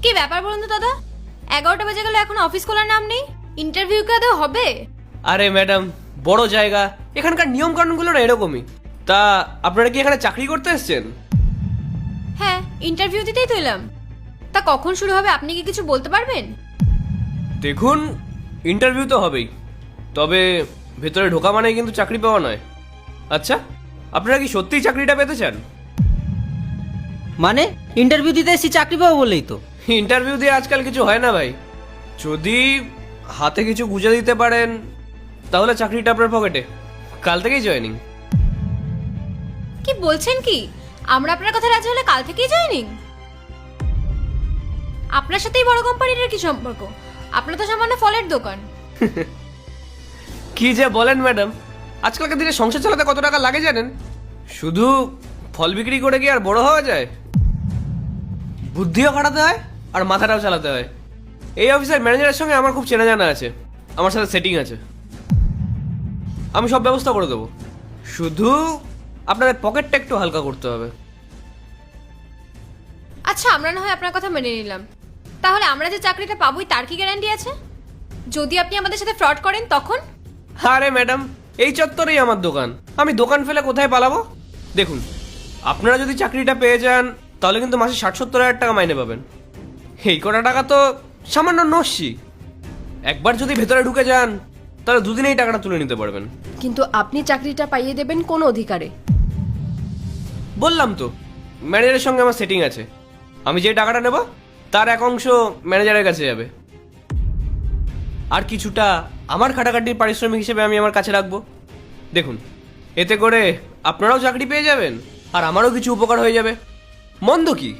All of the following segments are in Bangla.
কি ব্যাপার বলুন তো দাদা, 11টা বেজে গেল এখন অফিস খোলার নাম নেই। ইন্টারভিউ কি আদৌ হবে? আরে ম্যাডাম, বড় জায়গা, এখানকার নিয়ম কানুনগুলো না এরকমই। তা আপনারা কি এখানে চাকরি করতে এসেছেন? হ্যাঁ, ইন্টারভিউ দিতেই তো এলাম। তা কখন শুরু হবে আপনি কি কিছু বলতে পারবেন? দেখুন, ইন্টারভিউ তো হবেই, তবে ভেতরে ঢোকা মানেই কিন্তু চাকরি পাওয়া নয়। আচ্ছা, আপনারা কি সত্যিই চাকরিটা পেতে চান? মানে ইন্টারভিউ দিতে এসেছি চাকরি পাবো বলেই তো? ইন্টারভিউ দিয়ে আজকাল কিছু হয় না ভাই। যদি হাতে কিছু গুজে দিতে পারেন তাহলে চাকরিটা আপনার পকেটে। কাল থেকেই জয়েনিং। কি বলছেন কি? আমরা আপনার কথা রাজি হলে কাল থেকেই জয়েনিং? আপনার সাথেই বড় কোম্পানির কি সম্পর্ক? আপনার তো সামান্য ফলের দোকান। কি যে বলেন ম্যাডাম, আজকালকার দিনে সংসার চালাতে কত টাকা লাগে জানেন? শুধু ফল বিক্রি করে কি আর বড় হওয়া যায়? বুদ্ধিও খাটাতে হয় আর মাথাটাও চালাতে হয়। এই অফিসের ম্যানেজারের সঙ্গে আমার খুব চেনা জানা আছে, আমার সাথে সেটিং আছে। আমি সব ব্যবস্থা করে দেবো, শুধু আপনাদের পকেটটা একটু হালকা করতে হবে। আচ্ছা, আমরা না হয় আপনার কথা মেনে নিলাম, তাহলে আমরা যে চাকরিটা পাবোই তার কি গ্যারান্টি আছে? যদি আপনি আমাদের সাথে ফ্রড করেন তখন? আরে ম্যাডাম, এই চত্বরেই আমার দোকান, আমি দোকান ফেলে কোথায় পালাবো? দেখুন, আপনারা যদি চাকরিটা পেয়ে যান তাহলে কিন্তু মাসে 60-70 হাজার টাকা মাইনে পাবেন। এই কটা টাকা তো সামান্য নস্যি। একবার যদি ভেতরে ঢুকে যান তাহলে দুদিনেই টাকাটা তুলে নিতে পারবেন। কিন্তু আপনি চাকরিটা পাইয়ে দেবেন কোন অধিকারে? বললাম তো, ম্যানেজারের সঙ্গে আমার সেটিং আছে। আমি যে টাকাটা নেব তার এক অংশ ম্যানেজারের কাছে যাবে, আর কিছুটা আমার খাটাখাটির পারিশ্রমিক হিসেবে আমি আমার কাছে রাখবো। দেখুন, এতে করে আপনারাও চাকরি পেয়ে যাবেন আর আমারও কিছু উপকার হয়ে যাবে। মন্দ কি?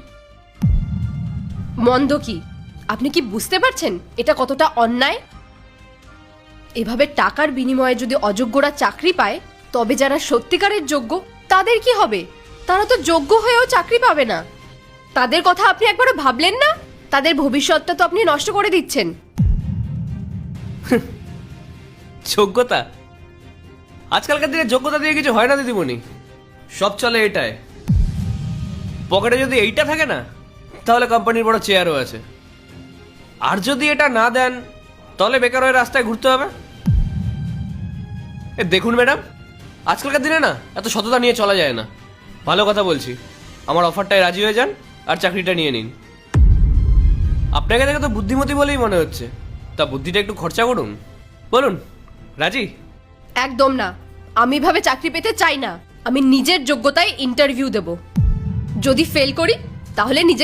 মন্দ কি? আপনি কি বুঝতে পারছেন এটা কতটা অন্যায়? এভাবে টাকার বিনিময়ে যদি অযোগ্যরা চাকরি পায়, তবে যারা সত্যিকারের যোগ্য তাদের কি হবে? তারা তো যোগ্য হয়েও চাকরি পাবে না। তাদের কথা আপনি একবারও ভাবলেন না? তাদের ভবিষ্যৎটা তো আপনি নষ্ট করে দিচ্ছেন। যোগ্যতা? আজকালকার দিনে যোগ্যতা দিয়ে কিছু হয় না দিদিমণি, সব চলে এটায়। পকেটে যদি এইটা থাকে না তাহলে কোম্পানির বড় চেয়ারও আছে, আর যদি এটা না দেন তাহলে বেকার হয়ে রাস্তায় ঘুরতে হবে। দেখুন ম্যাডাম, আজকালকার দিনে না এত সততা নিয়ে চলা যায় না। ভালো কথা বলছি, আমার অফারটায় রাজি হয়ে যান আর চাকরিটা নিয়ে নিন। আপনাকে দেখে তো বুদ্ধিমতী বলেই মনে হচ্ছে, তা বুদ্ধিটা একটু খরচা করুন। বলুন, রাজি? একদম না, আমি ভাবে চাকরি পেতে চাই না। আমি নিজের যোগ্যতায় ইন্টারভিউ দেব। যদি ফেল করি তাহলে নিজে